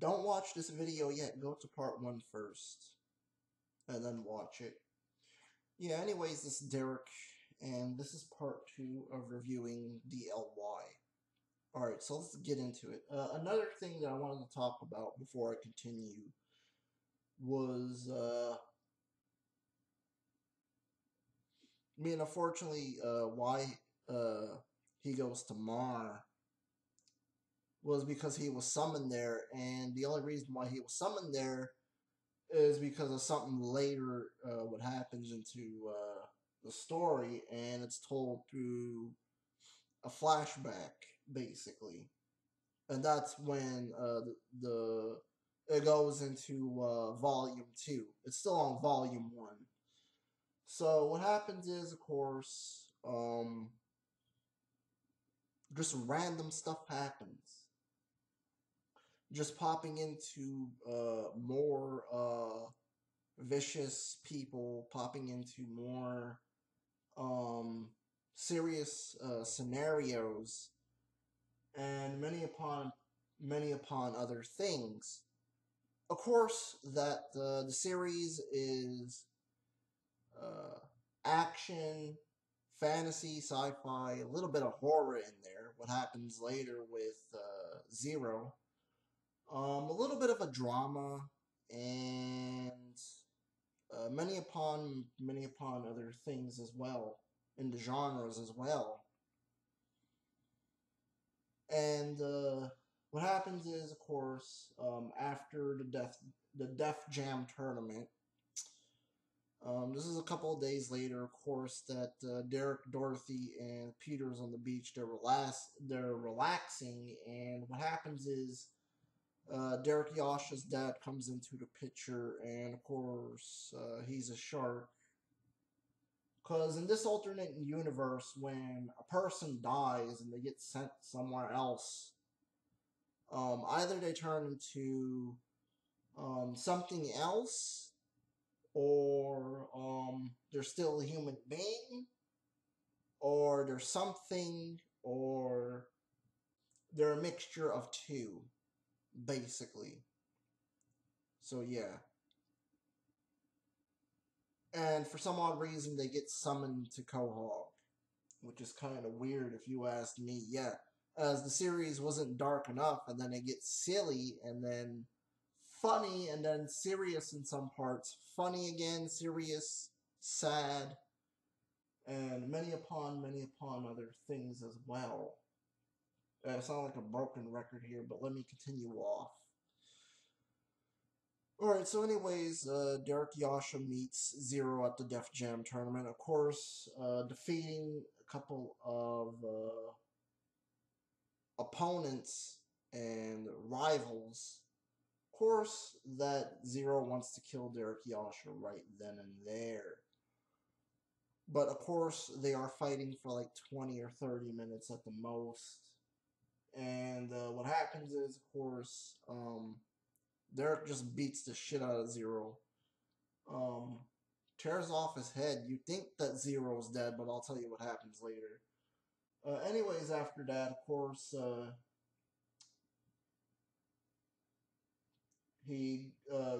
don't watch this video yet. Go to part 1 first, and then watch it. Yeah, anyways, this is Derrick, and this is part 2 of reviewing DLY. Alright, so let's get into it. Another thing that I wanted to talk about before I continue was, unfortunately, why he goes to Mar was because he was summoned there, and the only reason why he was summoned there is because of something later what happens into the story, and it's told through a flashback, basically. And that's when it goes into volume 2. It's still on volume 1. So what happens is, of course, just random stuff happens. Just popping into more vicious people, popping into more serious scenarios, and many upon other things. Of course, that the series is action, fantasy, sci-fi, a little bit of horror in there. What happens later with Zero, a little bit of a drama, and many upon other things as well, in the genres as well. And what happens is, of course, after the Def Jam tournament, this is a couple of days later, of course, that Derrick, Dorothy, and Peter's on the beach. They're relaxing, and what happens is Derrick Yasha's dad comes into the picture, and of course, he's a shark. Because in this alternate universe, when a person dies and they get sent somewhere else, either they turn into something else, or they're still a human being, or they're something, or they're a mixture of two, basically. So yeah. And for some odd reason, they get summoned to Quahog, which is kind of weird if you ask me. Yeah, as the series wasn't dark enough, and then it gets silly, and then funny, and then serious in some parts. Funny again, serious, sad, and many upon other things as well. I sound like a broken record here, but let me continue off. Alright, so anyways, Derrick Yasha meets Zero at the Def Jam tournament. Of course, defeating a couple of opponents and rivals. Of course, that Zero wants to kill Derrick Yasha right then and there. But of course, they are fighting for like 20 or 30 minutes at the most. And what happens is, of course, Derrick just beats the shit out of Zero. Tears off his head. You think that Zero's dead, but I'll tell you what happens later. Anyways, after that, of course, he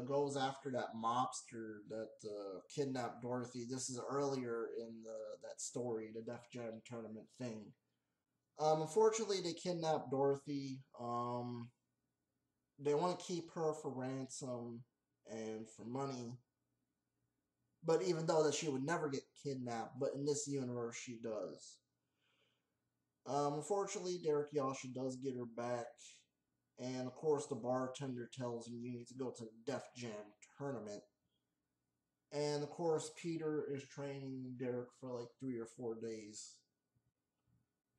goes after that mobster that kidnapped Dorothy. This is earlier in that story, the Def Jam tournament thing. Unfortunately, they kidnapped Dorothy. They want to keep her for ransom and for money. But even though that she would never get kidnapped, but in this universe she does. Unfortunately, Derrick Yasha does get her back. And of course the bartender tells him you need to go to the Def Jam tournament. And of course Peter is training Derrick for like 3 or 4 days.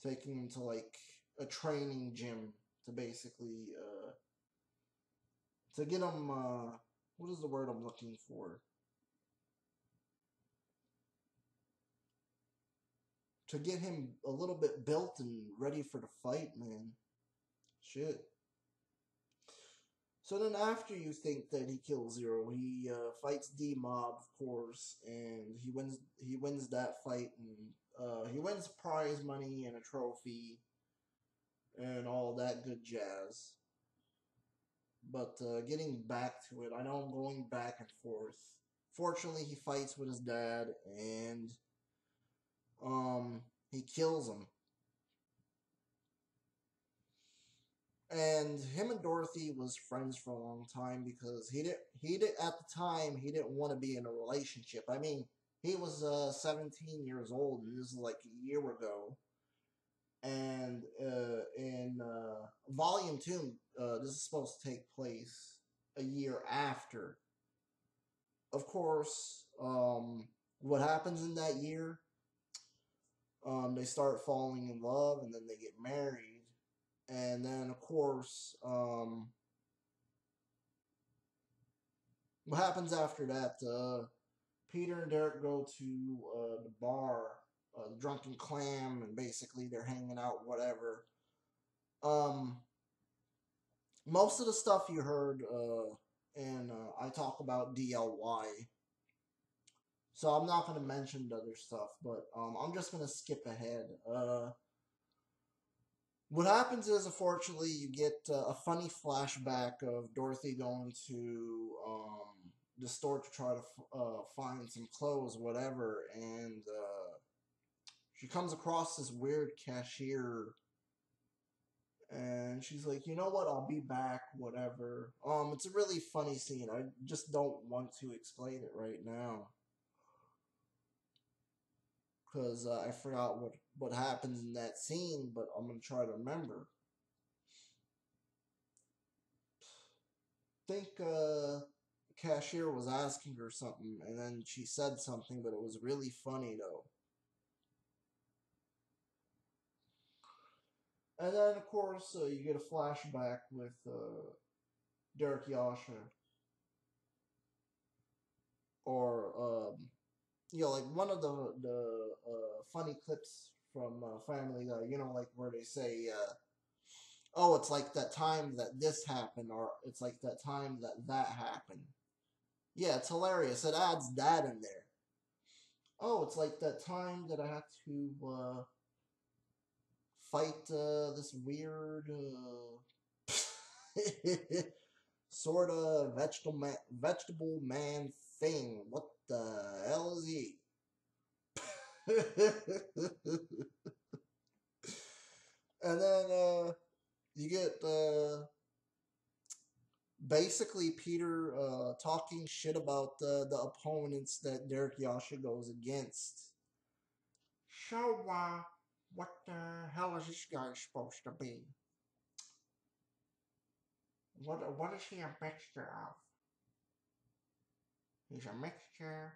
Taking him to like a training gym to basically to get him what is the word I'm looking for? To get him a little bit built and ready for the fight, man. Shit. So then after you think that he kills Zero, he fights D-Mob, of course, and he wins that fight, and he wins prize money and a trophy and all that good jazz. But getting back to it, I know I'm going back and forth. Fortunately, he fights with his dad, and um, he kills him. And him and Dorothy was friends for a long time because he did at the time he didn't want to be in a relationship. I mean, he was 17 years old, and this is like a year ago. And in Volume 2, this is supposed to take place a year after. Of course, what happens in that year? They start falling in love, and then they get married. And then, of course, what happens after that? Peter and Derrick go to the bar, the Drunken Clam, and basically they're hanging out, whatever. Um, Most of the stuff you heard, and I talk about DLY, so I'm not going to mention the other stuff, but I'm just going to skip ahead. What happens is, unfortunately, you get a funny flashback of Dorothy going to the store to try to find some clothes, whatever, and she comes across this weird cashier, and she's like, you know what, I'll be back, whatever. It's a really funny scene. I just don't want to explain it right now because I forgot what happens in that scene, but I'm gonna try to remember. I think the cashier was asking her something, and then she said something, but it was really funny though. And then, of course, you get a flashback with Derek Yasha, or like one of the funny clips from Family Guy. Like where they say, "Oh, it's like that time that this happened," or "It's like that time that that happened." Yeah, it's hilarious. It adds that in there. Oh, it's like that time that I had to fight this weird sort of vegetable man thing. What the hell is he? And then you get basically Peter talking shit about the opponents that Derek Yasha goes against. So, what the hell is this guy supposed to be? What is he a mixture of? He's a mixture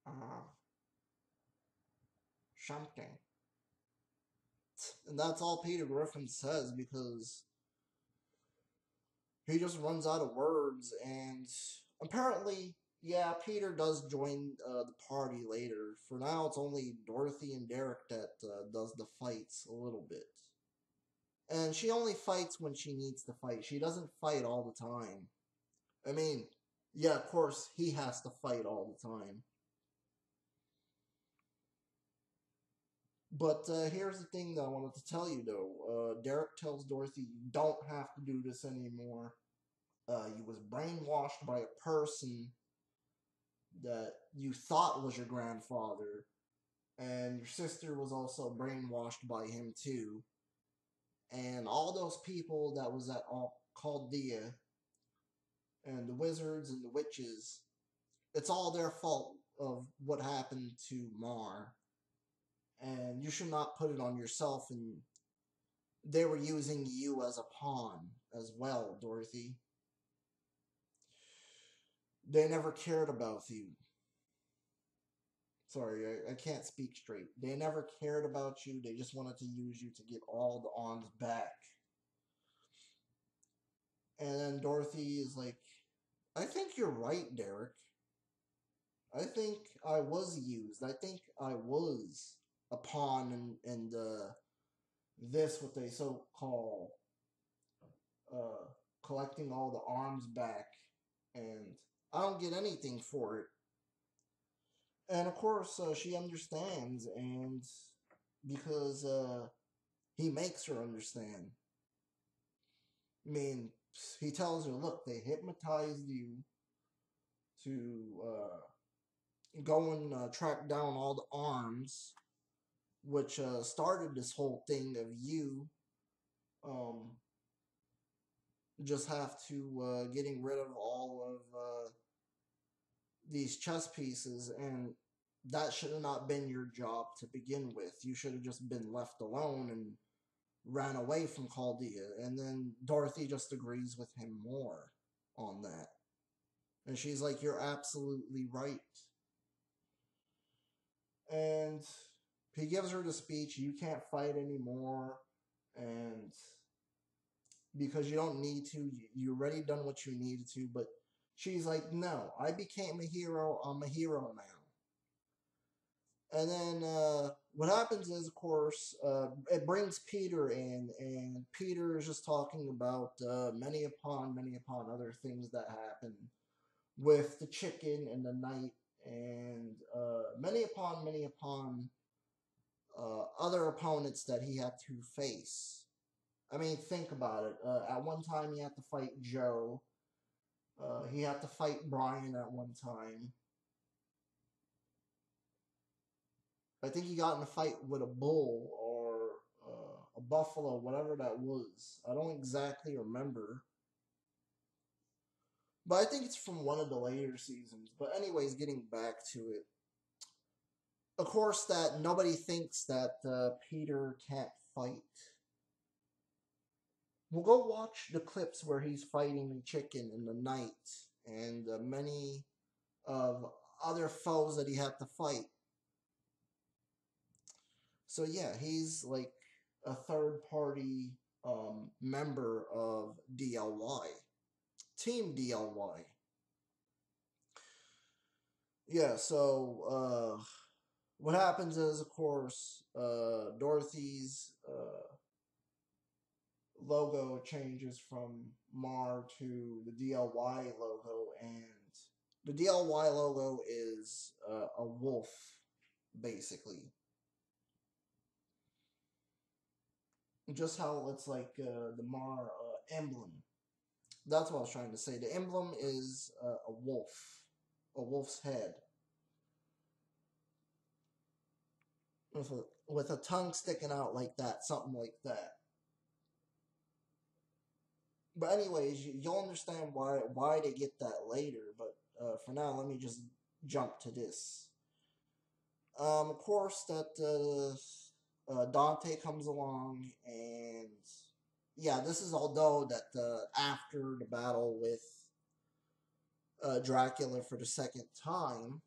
of something. And that's all Peter Griffin says because he just runs out of words. And apparently, yeah, Peter does join the party later. For now, it's only Dorothy and Derrick that does the fights a little bit. And she only fights when she needs to fight. She doesn't fight all the time. I mean, yeah, of course, he has to fight all the time. But here's the thing that I wanted to tell you, though. Derrick tells Dorothy, you don't have to do this anymore. You was brainwashed by a person that you thought was your grandfather, and your sister was also brainwashed by him too. And all those people that was at Chaldea, and the wizards and the witches, it's all their fault of what happened to Mar. And you should not put it on yourself, and they were using you as a pawn as well, Dorothy. They never cared about you. Sorry, I can't speak straight. They never cared about you. They just wanted to use you to get all the arms back. And then Dorothy is like, I think you're right, Derrick. I think I was used. I think I was a pawn in this, what they so call uh, collecting all the arms back. And I don't get anything for it. And of course, she understands, and because he makes her understand. I mean, he tells her, look, they hypnotized you to go and track down all the arms, which started this whole thing of you um, just have to getting rid of all of these chess pieces, and that should have not been your job to begin with. You should have just been left alone and ran away from Chaldea. And then Dorothy just agrees with him more on that. And she's like, you're absolutely right. And he gives her the speech, you can't fight anymore, and because you don't need to, you already done what you needed to, but she's like, no, I became a hero, I'm a hero now. And then what happens is, of course, it brings Peter in, and Peter is just talking about many upon other things that happen with the chicken and the knight, and many upon other opponents that he had to face. I mean, think about it. At one time, he had to fight Joe. He had to fight Brian at one time. I think he got in a fight with a bull or a buffalo, whatever that was. I don't exactly remember. But I think it's from one of the later seasons. But anyways, getting back to it. Of course, that nobody thinks that Peter can't fight. We'll go watch the clips where he's fighting the chicken in the night and many of other foes that he had to fight. So yeah, he's like a third party member of DLY. Team DLY. Yeah, so what happens is, of course, Dorothy's logo changes from Mar to the DLY logo, and the DLY logo is a wolf, basically. Just how it's like the Mar emblem. That's what I was trying to say. The emblem is a wolf's head, with a tongue sticking out like that, something like that. But anyways, you'll understand why they get that later. But for now, let me just jump to this. Of course, that Dante comes along, and yeah, this is although that after the battle with Dracula for the second time.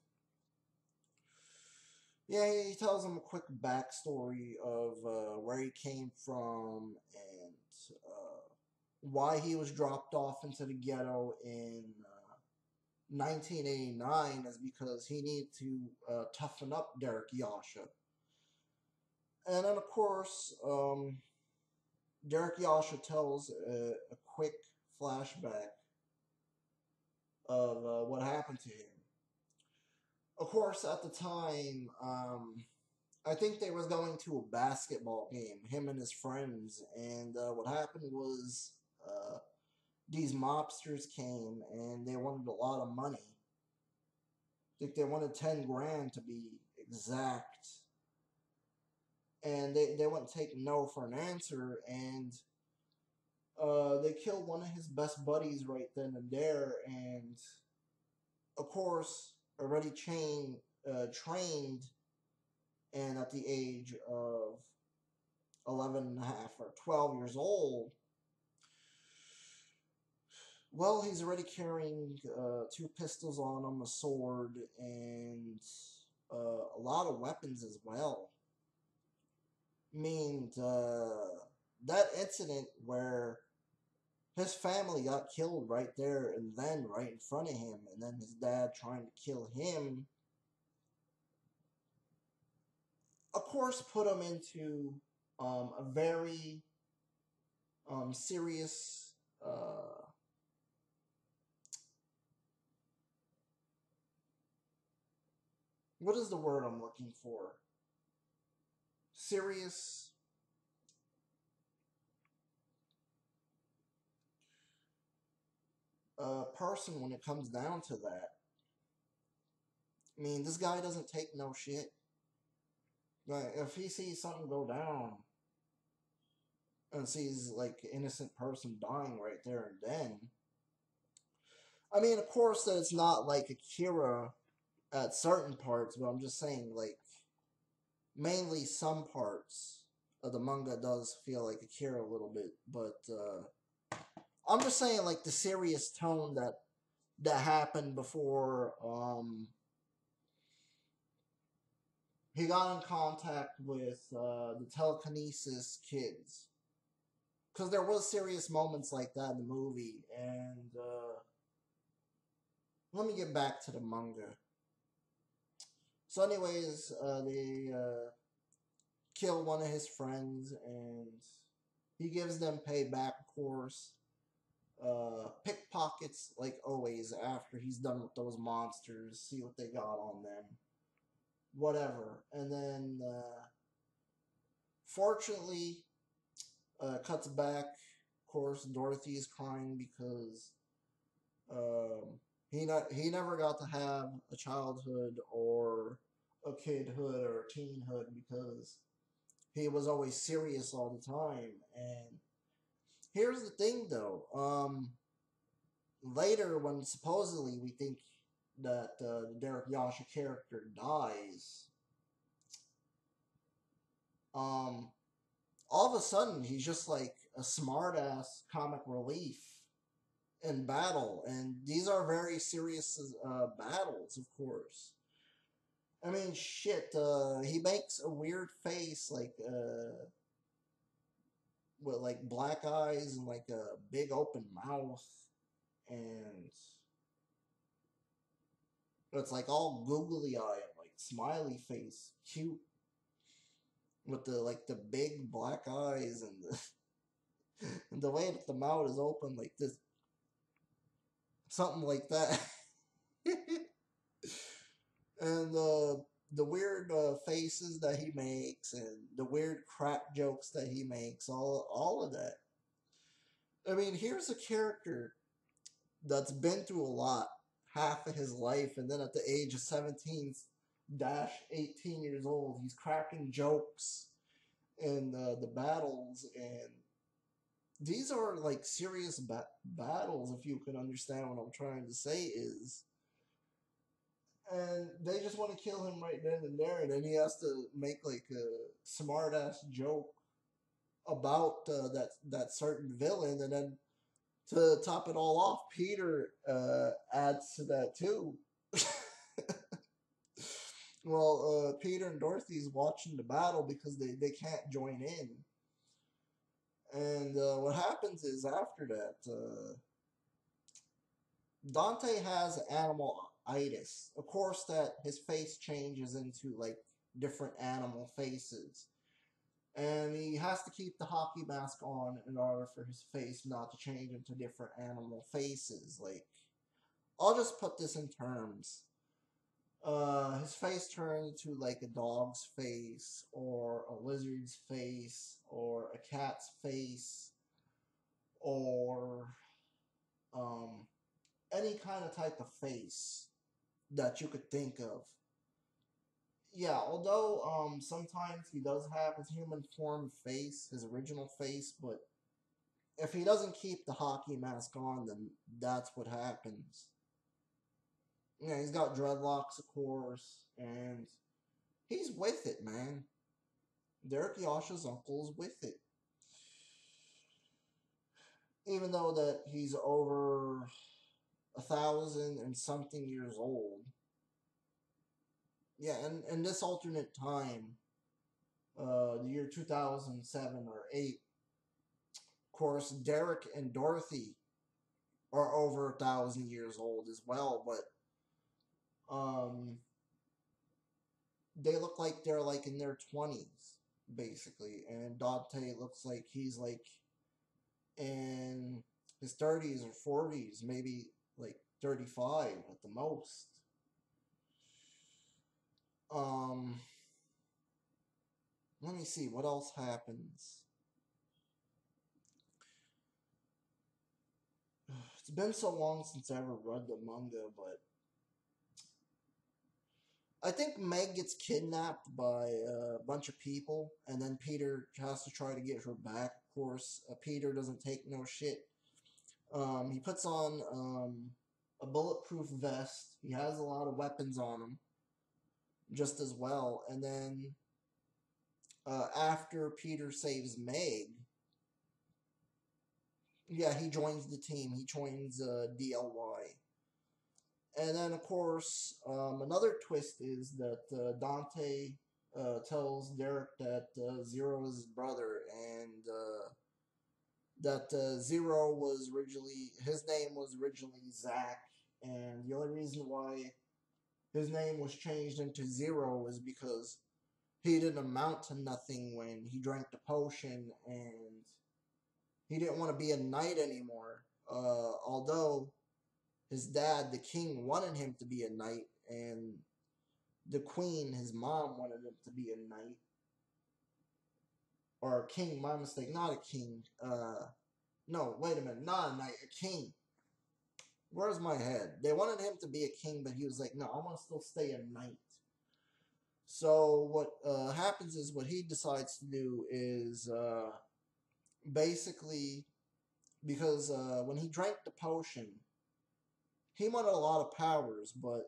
Yeah, he tells him a quick backstory of where he came from and why he was dropped off into the ghetto in 1989 is because he needed to toughen up Derrick Yasha. And then, of course, Derrick Yasha tells a quick flashback of what happened to him. Of course, at the time, I think they was going to a basketball game, him and his friends, and what happened was these mobsters came and they wanted a lot of money. I think they wanted 10 grand to be exact. And they wouldn't take no for an answer, and they killed one of his best buddies right then and there, and of course, already trained, and at the age of 11 and a half or 12 years old, well, he's already carrying two pistols on him, a sword, and a lot of weapons as well. I mean, that incident where his family got killed right there and then, right in front of him, and then his dad trying to kill him, of course, put him into a very serious what is the word I'm looking for? Serious. person when it comes down to that. I mean, this guy doesn't take no shit. Like, if he sees something go down and sees like an innocent person dying right there and then, I mean, of course, that it's not like Akira at certain parts, but I'm just saying, like, mainly some parts of the manga does feel like Akira a little bit, but I'm just saying, like, the serious tone that happened before he got in contact with the telekinesis kids, because there was serious moments like that in the movie. And let me get back to the manga. So, anyways, they kill one of his friends, and he gives them payback, of course. Pickpockets, like always, after he's done with those monsters, see what they got on them. Whatever. And then, fortunately, cuts back. Of course, Dorothy is crying because he never got to have a childhood or a kidhood or a teenhood because he was always serious all the time. And here's the thing, though. Later, when supposedly we think that the Derrick Yasha character dies, all of a sudden he's just like a smartass comic relief in battle, and these are very serious battles, of course. I mean, shit. He makes a weird face, like with like black eyes and like a big open mouth, and it's like all googly eye and like smiley face, cute, with the big black eyes and and the way that the mouth is open like this, something like that. And the weird faces that he makes and the weird crap jokes that he makes, all of that. I mean, here's a character that's been through a lot, half of his life, and then at the age of 17 dash 18 years old, he's cracking jokes in the battles, and these are like serious battles, if you can understand what I'm trying to say is. And they just want to kill him right then and there, and then he has to make like a smart ass joke about that certain villain, and then to top it all off, Peter adds to that too. Well, Peter and Dorothy's watching the battle because they can't join in, and what happens is after that, Dante has animal-itis. Of course, that his face changes into like different animal faces. And he has to keep the hockey mask on in order for his face not to change into different animal faces. Like, I'll just put this in terms. His face turns to like a dog's face, or a lizard's face, or a cat's face, or um, any kind of type of face that you could think of. Yeah, although sometimes he does have his human form face, his original face, but if he doesn't keep the hockey mask on, then that's what happens. Yeah, he's got dreadlocks, of course, and he's with it, man. Derrick Yasha's uncle's with it. Even though that he's over 1,000 and something years old. Yeah, and in this alternate time, the year 2007 or 8, of course, Derrick and Dorothy are over 1,000 years old as well, but they look like they're like in their 20s, basically, and Dante looks like he's like in his 30s or 40s, maybe like 35 at the most. Um, Let me see what else happens. It's been so long since I ever read the manga, but I think Meg gets kidnapped by a bunch of people, and then Peter has to try to get her back. Of course, Peter doesn't take no shit. He puts on a bulletproof vest. He has a lot of weapons on him, just as well. And then after Peter saves Meg, yeah, he joins the team. He joins DLY. And then, of course, another twist is that Dante tells Derrick that Zero is his brother, and that Zero was originally, his name was originally Zack, and the only reason why his name was changed into Zero is because he didn't amount to nothing when he drank the potion, and he didn't want to be a knight anymore. Although his dad, the king, wanted him to be a knight, and the queen, his mom, wanted him to be a knight. Or a king, my mistake, not a king. No, wait a minute, not a knight, a king. Where's my head? They wanted him to be a king, but he was like, no, I want to still stay a knight. So what happens is, what he decides to do is basically, because when he drank the potion, he wanted a lot of powers, but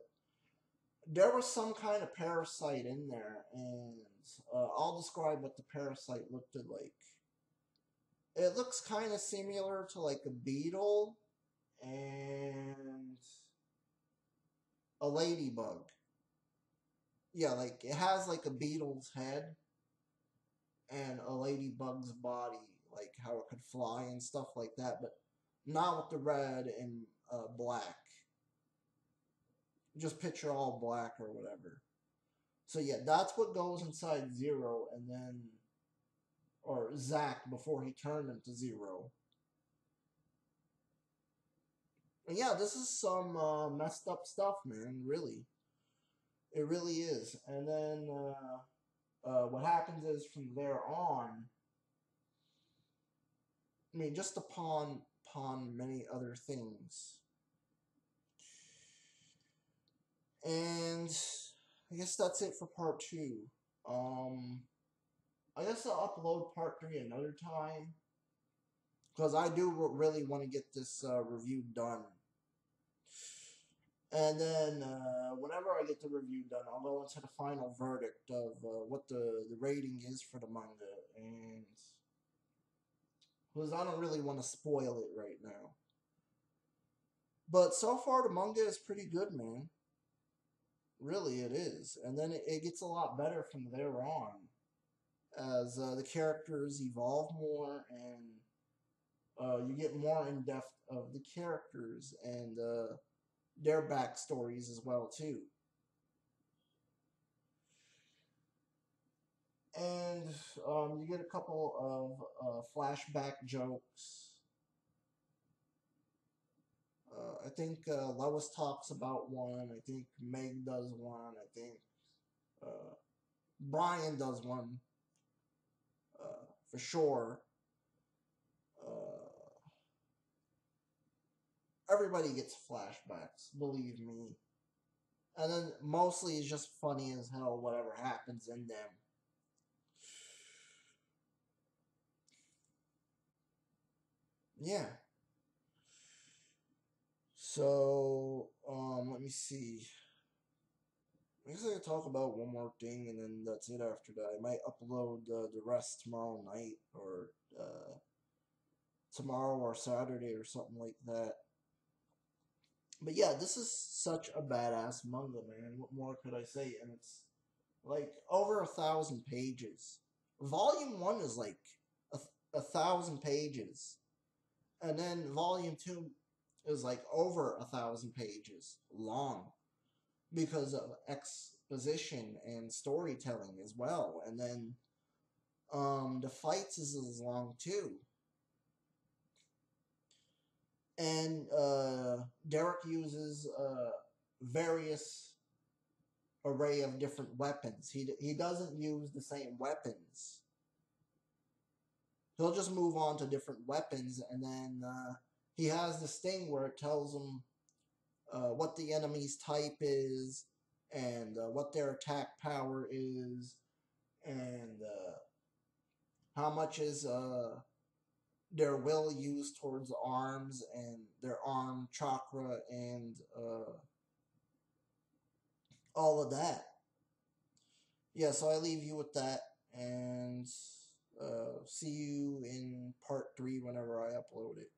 there was some kind of parasite in there, and I'll describe what the parasite looked like. It looks kind of similar to like a beetle and a ladybug. Yeah, like it has like a beetle's head and a ladybug's body, like how it could fly and stuff like that, but not with the red and black. Just picture all black or whatever. So yeah, that's what goes inside Zero, and then, or Zack before he turned into Zero. And yeah, this is some messed up stuff, man. Really, it really is. And then what happens is from there on, I mean, just upon many other things. And I guess that's it for part 2. I guess I'll upload part 3 another time, because I do really want to get this review done. And then whenever I get the review done, I'll go into the final verdict of what the rating is for the manga. And because I don't really want to spoil it right now. But so far, the manga is pretty good, man. Really, it is. And then it gets a lot better from there on, as the characters evolve more, and you get more in depth of the characters and their backstories as well too. And you get a couple of flashback jokes. I think Lois talks about one. I think Meg does one. I think Brian does one for sure. Everybody gets flashbacks, believe me. And then mostly it's just funny as hell whatever happens in them. Yeah. So, let me see. I guess I could talk about one more thing, and then that's it after that. I might upload the rest tomorrow night, or tomorrow or Saturday, or something like that. But yeah, this is such a badass manga, man. What more could I say? And it's like over 1,000 pages. Volume 1 is like 1,000 pages. And then volume 2 is like over 1,000 pages long, because of exposition and storytelling as well. And then the fights is as long too. And Derrick uses various array of different weapons. He doesn't use the same weapons. He'll just move on to different weapons, and then he has this thing where it tells him what the enemy's type is and what their attack power is and how much is their will used towards the arms and their arm chakra and all of that. Yeah, so I leave you with that and see you in part 3 whenever I upload it.